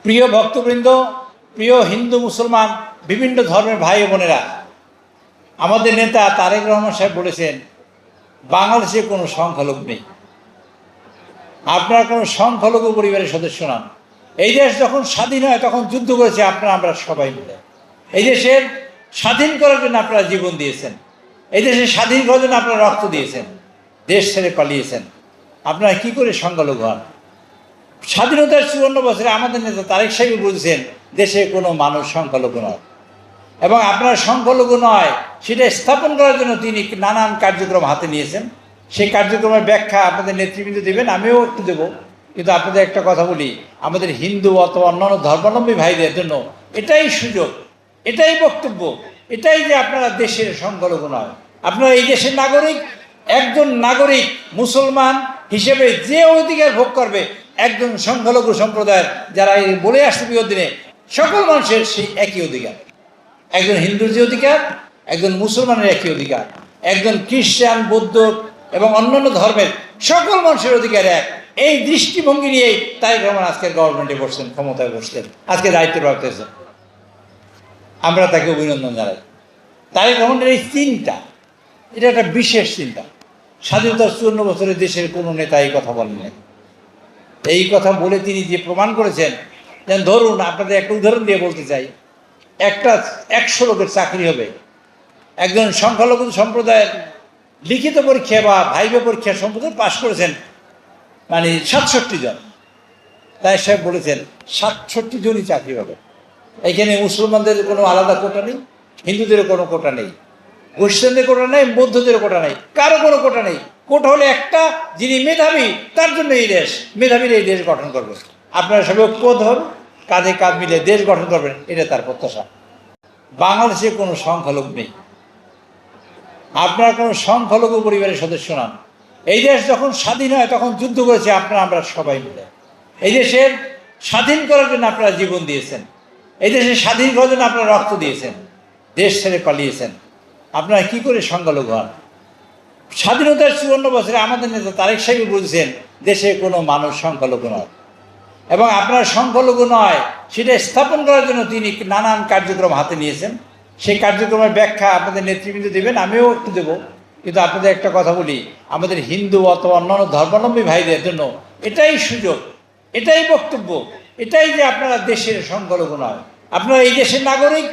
প্রিয় ভক্তবৃন্দ, প্রিয় হিন্দু মুসলমান বিভিন্ন ধর্মের ভাই বোনেরা, আমাদের নেতা তারেক রহমান সাহেব বলেছেন বাংলাদেশে কোনো সংখ্যালঘু নেই। আপনারা কোনো সংখ্যালঘু পরিবারের সদস্য নন। এই দেশ যখন স্বাধীন হয় তখন যুদ্ধ করেছে আমরা সবাই মিলে। এই দেশের স্বাধীন করার জন্য আপনারা জীবন দিয়েছেন, এই দেশের স্বাধীন করার জন্য আপনারা রক্ত দিয়েছেন, দেশ ছেড়ে পালিয়েছেন। আপনারা কি করে সংখ্যালঘু হন? স্বাধীনতার 54 বছরে আমাদের নেতা তারেক সাহেব বলছেন দেশে কোনো মানুষ সংখ্যালঘু নয়, এবং আপনার সংখ্যালঘু নয় সেটা স্থাপন করার জন্য তিনি নানান কার্যক্রম হাতে নিয়েছেন। সেই কার্যক্রমের ব্যাখ্যা আপনাদের নেতৃবৃন্দ দেবেন, আমিও একটু দেবো। কিন্তু আপনাদের একটা কথা বলি, আমাদের হিন্দু অথবা অন্যান্য ধর্মাবলম্বী ভাইদের জন্য এটাই সুযোগ, এটাই বক্তব্য, এটাই যে আপনারা দেশের সংখ্যালঘু নয়, আপনারা এই দেশের নাগরিক। একজন নাগরিক মুসলমান হিসেবে যে অধিকার ভোগ করবে একজন সংখ্যালঘু সম্প্রদায়ের যারা বলে আসছে বিগত দিনে, সকল মানুষের সেই একই অধিকার। একজন হিন্দুর যে অধিকার, একজন মুসলমানের একই অধিকার, একজন খ্রিস্টান, বৌদ্ধ এবং অন্যান্য ধর্মের সকল মানুষের অধিকার এক। এই দৃষ্টিভঙ্গি নিয়েই তারেক রহমান আজকের গভর্নমেন্টে বসছেন, ক্ষমতায় বসছেন, আজকে দায়িত্ব রাখতেছেন। আমরা তাকে অভিনন্দন জানাই। তারেক রহমানের এই চিন্তা, এটা একটা বিশেষ চিন্তা। স্বাধীনতার 54 বছরে দেশের কোনো নেতা এই কথা বলেন নাই। এই কথা বলে তিনি যে প্রমাণ করেছেন, যেন ধরুন আপনাদের একটা উদাহরণ দিয়ে বলতে চাই, 100 লোকের চাকরি হবে, একজন সংখ্যালঘু সম্প্রদায়ের লিখিত পরীক্ষা বা ভাইভা পরীক্ষা সম্প্রদায় পাশ করেছেন মানে 67 জন। তাই সাহেব বলেছেন 67 জনই চাকরি হবে। এখানে মুসলমানদের কোনো আলাদা কোটা নেই, হিন্দুদেরও কোনো কোটা নেই, খ্রিস্টানদের কোটা নেই, বৌদ্ধদের কোটা নেই, কারো কোনো কোটা নেই। কোটা হলে একটা, যিনি মেধাবী তার জন্য এই দেশ, মেধাবীর এই দেশ গঠন করবে। আপনারা সবাই ঐক্যবদ্ধ হন, কাঁধে কাঁধ মিলে দেশ গঠন করবেন, এটা তার প্রত্যাশা। বাংলাদেশে কোনো সংখ্যালঘু নেই, আপনারা কোনো সংখ্যালঘু পরিবারের সদস্য নন। এই দেশ যখন স্বাধীন হয় তখন যুদ্ধ করেছে আমরা সবাই মিলে। এই দেশের স্বাধীন করার জন্য আপনারা জীবন দিয়েছেন, এই দেশের স্বাধীন করার জন্য আপনারা রক্ত দিয়েছেন, দেশ ছেড়ে পালিয়েছেন। আপনারা কি করে সংখ্যালঘু হন? স্বাধীনতার 54 বছরে আমাদের নেতা তারেক সাহেব বলছেন দেশে কোনো মানুষ সংখ্যালঘু নয়, এবং আপনার সংখ্যালঘু নয় সেটা স্থাপন করার জন্য তিনি নানান কার্যক্রম হাতে নিয়েছেন। সেই কার্যক্রমের ব্যাখ্যা আপনাদের নেতৃবৃন্দ দেবেন, আমিও একটু দেবো। কিন্তু আপনাদের একটা কথা বলি, আমাদের হিন্দু অথবা অন্যান্য ধর্মাবলম্বী ভাইদের জন্য এটাই সুযোগ, এটাই বক্তব্য, এটাই যে আপনারা দেশের সংখ্যালঘু নয়, আপনারা এই দেশের নাগরিক।